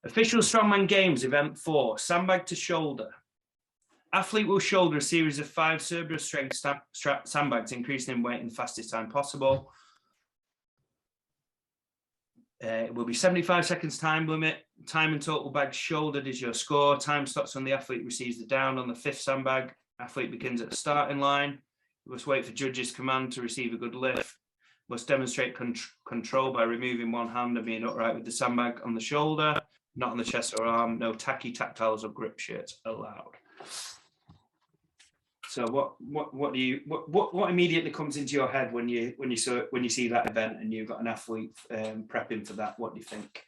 Official Strongman Games, Event 4, sandbag to shoulder. Athlete will shoulder a series of 5 Cerberus strength sandbags, increasing in weight in the fastest time possible. It will be 75 seconds time limit. Time and total bags shouldered is your score. Time stops when the athlete receives the down on the 5th sandbag. Athlete begins at the starting line. You must wait for judge's command to receive a good lift. Must demonstrate control by removing one hand and being upright with the sandbag on the shoulder, not on the chest or arm. No tacky tactiles or grip shirts allowed. So what immediately comes into your head when you see that event and you've got an athlete prepping for that? What do you think?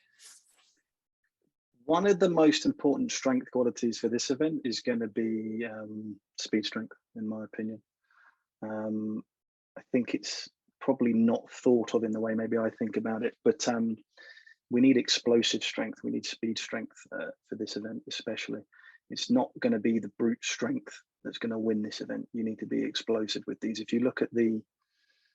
One of the most important strength qualities for this event is going to be speed strength, in my opinion. I think it's probably not thought of in the way maybe I think about it, but we need explosive strength. We need speed strength for this event, especially. It's not going to be the brute strength that's going to win this event. You need to be explosive with these. If you look at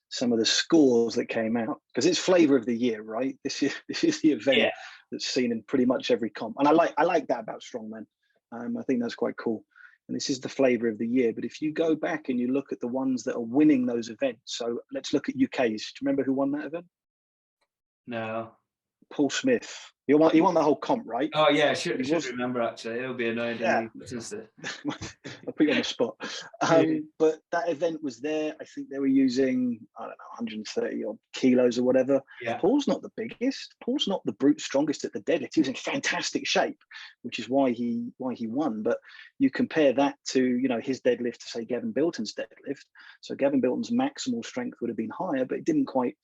some of the scores that came out, because it's flavor of the year, right? This is the event that's seen in pretty much every comp, and I like that about strongman. I think that's quite cool. And this is the flavor of the year. But if you go back and you look at the ones that are winning those events, so let's look at UK's. Do you remember who won that event? No. Paul Smith. He won the whole comp, right? Oh yeah, I should remember actually. It'll be annoying. Yeah. I'll put you on the spot. But that event was there. I think they were using, I don't know, 130 odd kilos or whatever. Yeah. Paul's not the biggest. Paul's not the brute strongest at the deadlift. He was in fantastic shape, which is why he won. But you compare that to, you know, his deadlift to say Gavin Bilton's deadlift. So Gavin Bilton's maximal strength would have been higher, but it didn't quite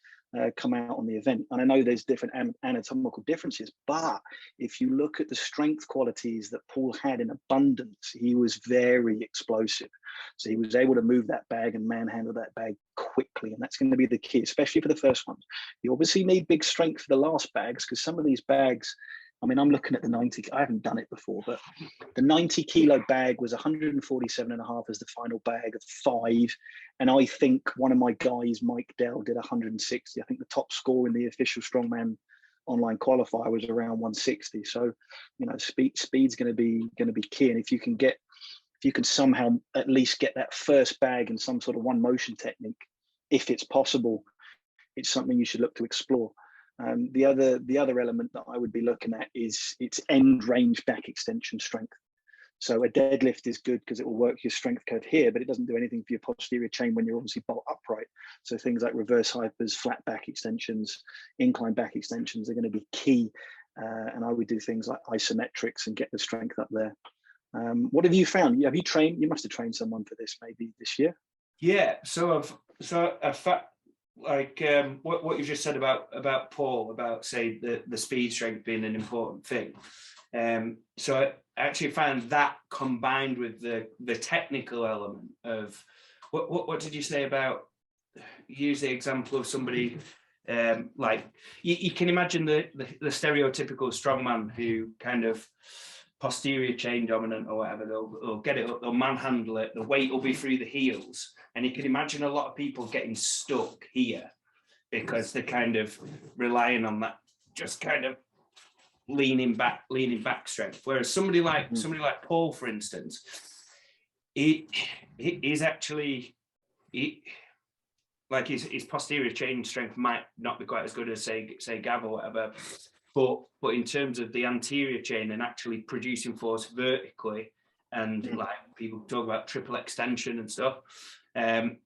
come out on the event. And I know there's different anatomical differences, but if you look at the strength qualities that Paul had in abundance, he was very explosive. So he was able to move that bag and manhandle that bag quickly. And that's going to be the key, especially for the first ones. You obviously need big strength for the last bags, because some of these bags, I mean, I'm looking at the 90, I haven't done it before, but the 90 kilo bag was 147.5 as the final bag of 5. And I think one of my guys, Mike Dell, did 160. I think the top score in the official strongman online qualifier was around 160. So, you know, speed's going to be key. And if you can somehow at least get that first bag in some sort of one motion technique, if it's possible, it's something you should look to explore. The other element that I would be looking at is its end range back extension strength. So a deadlift is good because it will work your strength curve here, but it doesn't do anything for your posterior chain when you're obviously bolt upright. So things like reverse hypers, flat back extensions, incline back extensions are going to be key. And I would do things like isometrics and get the strength up there. What have you found? Have you trained? You must have trained someone for this maybe this year. Yeah. Like what you just said about Paul, about say the speed strength being an important thing. So I actually found that combined with the technical element of what did you say about, use the example of somebody like you can imagine the stereotypical strongman who kind of posterior chain dominant or whatever, they'll get it up, they'll manhandle it, the weight will be through the heels, and you can imagine a lot of people getting stuck here because they're kind of relying on that just kind of leaning back strength. Whereas somebody like Paul, for instance, he's actually like his posterior chain strength might not be quite as good as say Gav or whatever. But in terms of the anterior chain and actually producing force vertically, and like people talk about triple extension and stuff, I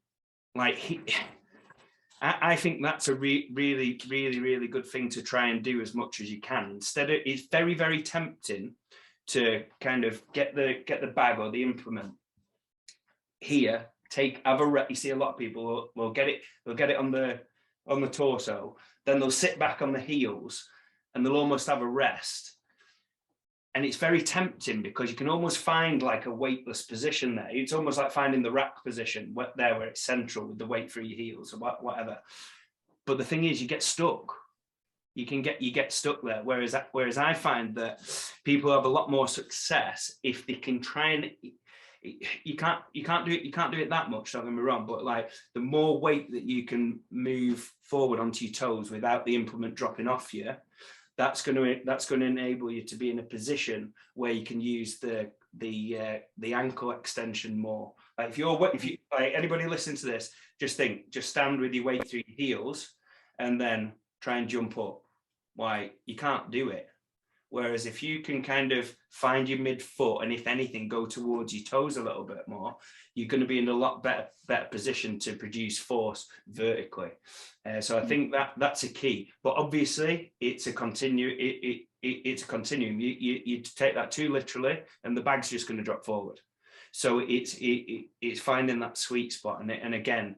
think that's a really good thing to try and do as much as you can. Instead of, it's very, very tempting to kind of get the bag or the implement here, have a rep. You see a lot of people will get it on the torso, then they'll sit back on the heels and they'll almost have a rest. And it's very tempting because you can almost find like a weightless position there. It's almost like finding the rack position where it's central with the weight through your heels or whatever. But the thing is, you get stuck. You get stuck there. Whereas I find that people have a lot more success if they can try and. You can't do it that much, don't get me wrong, but like the more weight that you can move forward onto your toes without the implement dropping off you, that's going to enable you to be in a position where you can use the ankle extension more. Like if you like anybody listening to this, just stand with your weight through your heels and then try and jump up. Why, you can't do it. Whereas if you can kind of find your midfoot and if anything, go towards your toes a little bit more, you're going to be in a lot better position to produce force vertically. So I think that's a key. But obviously, it's a it's a continuum. You take that too literally, and the bag's just going to drop forward. So it's finding that sweet spot. And again,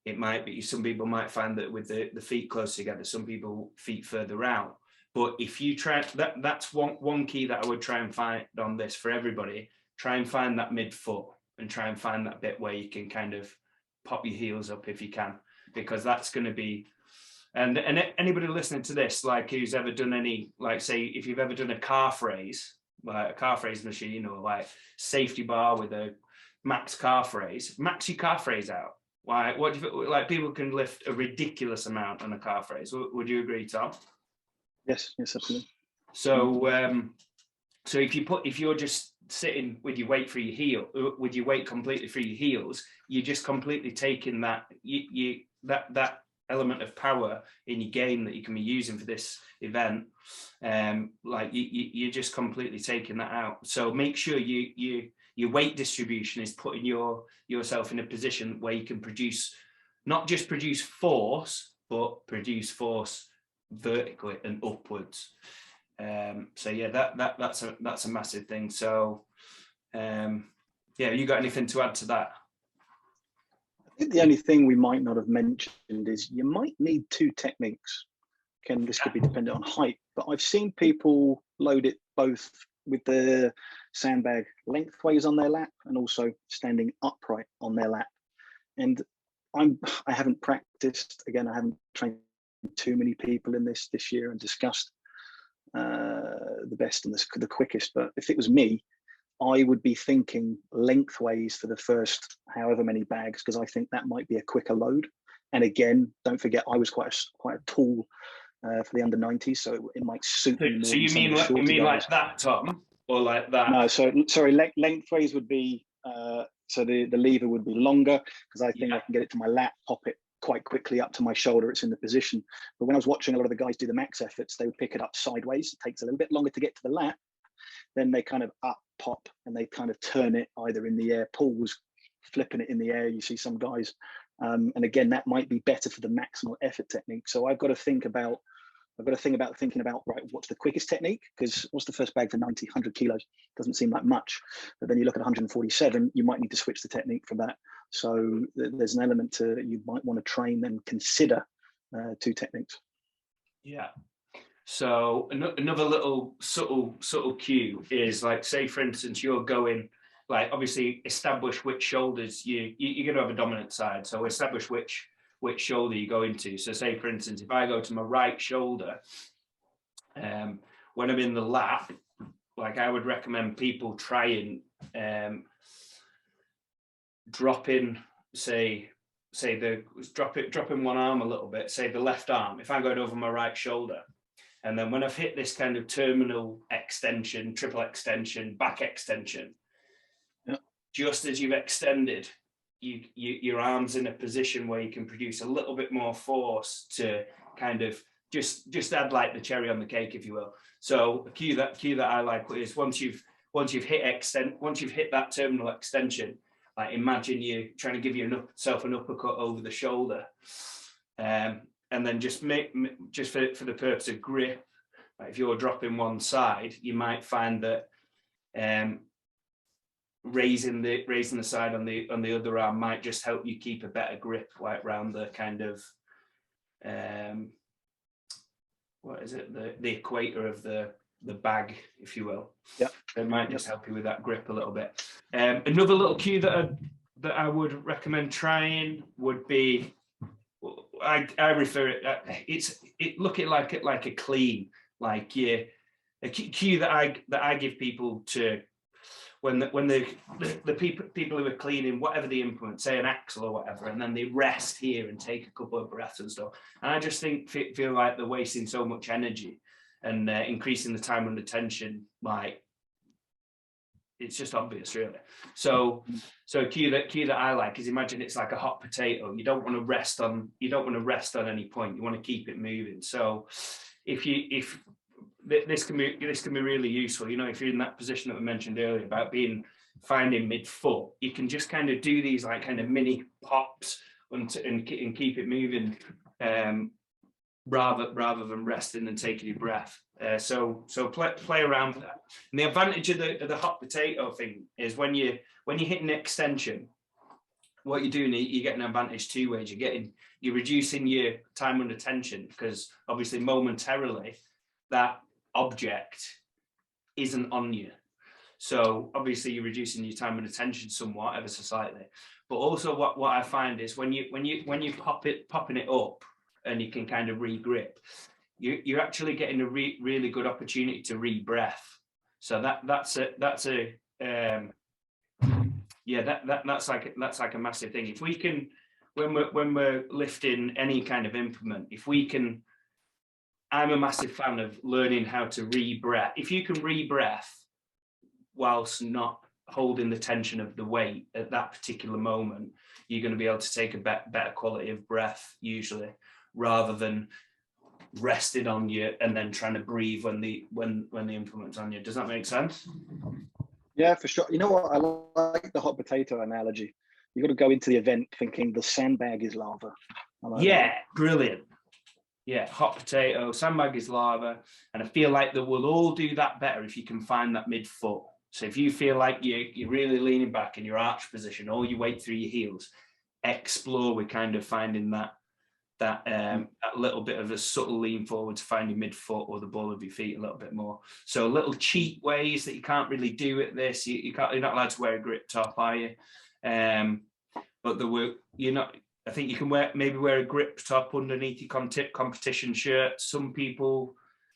it might be, some people might find that with the feet close together, some people feet further out. But if you try, that's one key that I would try and find on this for everybody. Try and find that midfoot and try and find that bit where you can kind of pop your heels up if you can, because that's going to be, and anybody listening to this, like who's ever done any, like say if you've ever done a calf raise, like a calf raise machine or like safety bar with a max calf raise out. Like what do you, like people can lift a ridiculous amount on a calf raise. Would you agree, Tom? Yes, absolutely. So, so if you're just sitting with your weight through your heel, with your weight completely through your heels, you're just completely taking that that element of power in your game that you can be using for this event. Like you're just completely taking that out. So make sure your weight distribution is putting yourself in a position where you can produce, not just produce force, but produce force vertically and upwards. So yeah, that's a massive thing. So yeah, you got anything to add to that? I think the only thing we might not have mentioned is you might need two techniques. This could be dependent on height, but I've seen people load it both with the sandbag lengthways on their lap and also standing upright on their lap. And I haven't practiced, again, I haven't trained too many people in this year and discussed the best and the quickest, but if it was me, I would be thinking lengthways for the first however many bags, because I think that might be a quicker load. And again, don't forget, I was quite a tall for the under 90s, so it might suit me more. So you mean like that, Tom, or like that? No, so sorry, lengthways would be so the lever would be longer, because I think I can get it to my lap, pop it quite quickly up to my shoulder, it's in the position. But when I was watching a lot of the guys do the max efforts, they would pick it up sideways. It takes a little bit longer to get to the lap. Then they kind of up, pop, and they kind of turn it either in the air. Paul was flipping it in the air. You see some guys. And again, that might be better for the maximal effort technique. So I've got to think about thinking about, right, what's the quickest technique? Because what's the first bag for 90, 100 kilos? Doesn't seem like much. But then you look at 147, you might need to switch the technique for that. So there's an element to, you might want to train and consider two techniques. Yeah. So another little subtle cue is, like, say for instance, you're going, like, obviously establish which shoulders you're going to have a dominant side. So establish which shoulder you go into. So say for instance, if I go to my right shoulder, when I'm in the lap, like I would recommend people try and drop in one arm a little bit, say the left arm, if I'm going over my right shoulder. And then when I've hit this kind of terminal extension, triple extension, back extension, just as you've extended, your arm's in a position where you can produce a little bit more force to kind of just add like the cherry on the cake, if you will. So a cue that I like is once you've hit that terminal extension, like imagine you trying to give yourself an uppercut over the shoulder. And then just for the purpose of grip, like if you're dropping one side, you might find that raising the side on the other arm might just help you keep a better grip, like around the kind of what is it, the equator of the bag, if you will. Yeah, it might just help you with that grip a little bit. Another little cue that I would recommend trying would be, I refer it look at like a clean, like a cue that I give people to when the people who are cleaning whatever the implement, say an axle or whatever, and then they rest here and take a couple of breaths and stuff. And I just feel like they're wasting so much energy. and increasing the time under tension, like, it's just obvious, really. So a cue that I like is, imagine it's like a hot potato. You don't want to rest on any point. You want to keep it moving. So if this can be really useful, you know, if you're in that position that we mentioned earlier about finding midfoot, you can just kind of do these like kind of mini pops and keep it moving, rather than resting and taking your breath. So play around with that. And the advantage of the hot potato thing is when you're hitting extension, what you're doing, you get an advantage two ways. You're reducing your time under tension, because obviously momentarily that object isn't on you. So obviously you're reducing your time under tension somewhat, ever so slightly. But also what I find is when you popping it up and you can kind of regrip, you're actually getting a really good opportunity to re-breath. So that's like a massive thing. If we can, when we're lifting any kind of implement, if we can, I'm a massive fan of learning how to re-breath. If you can re-breath whilst not holding the tension of the weight at that particular moment, you're going to be able to take a better quality of breath usually, rather than rested on you and then trying to breathe when the implement's on you. Does that make sense? Yeah, for sure. You know what? I like the hot potato analogy. You got to go into the event thinking the sandbag is lava. Yeah, brilliant. Yeah, hot potato, sandbag is lava, and I feel like that we'll all do that better if you can find that midfoot. So if you feel like you're really leaning back in your arch position, all your weight through your heels, explore with kind of finding that little bit of a subtle lean forward to find your midfoot or the ball of your feet a little bit more. So little cheat ways that you can't really do at this. You're not allowed to wear a grip top, are you? But I think you can maybe wear a grip top underneath your competition shirt. Some people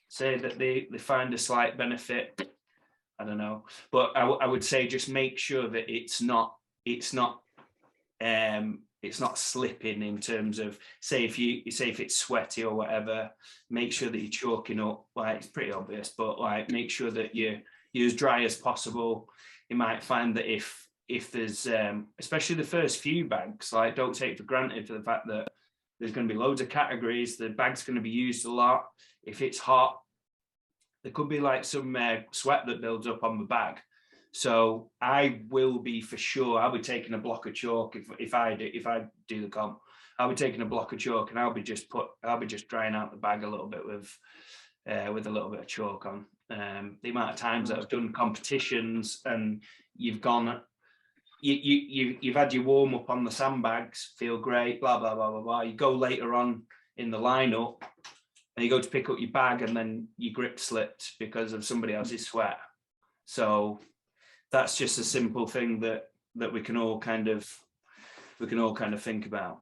say that they find a slight benefit. I don't know, but I would say just make sure that it's not slipping in terms of, say if it's sweaty or whatever, make sure that you're chalking up. Like, it's pretty obvious, but like make sure that you're as dry as possible. You might find that if there's especially the first few bags, like, don't take for granted for the fact that there's going to be loads of categories. The bag's going to be used a lot. If it's hot, there could be like some sweat that builds up on the bag. So I will be, for sure, I'll be taking a block of chalk if I do the comp. I'll be taking a block of chalk, and I'll be just drying out the bag a little bit with a little bit of chalk on. The amount of times that I've done competitions and you've gone, you've had your warm up on the sandbags, feel great, blah blah blah blah blah. You go later on in the lineup and you go to pick up your bag, and then your grip slipped because of somebody else's sweat. So that's just a simple thing that we can all kind of think about.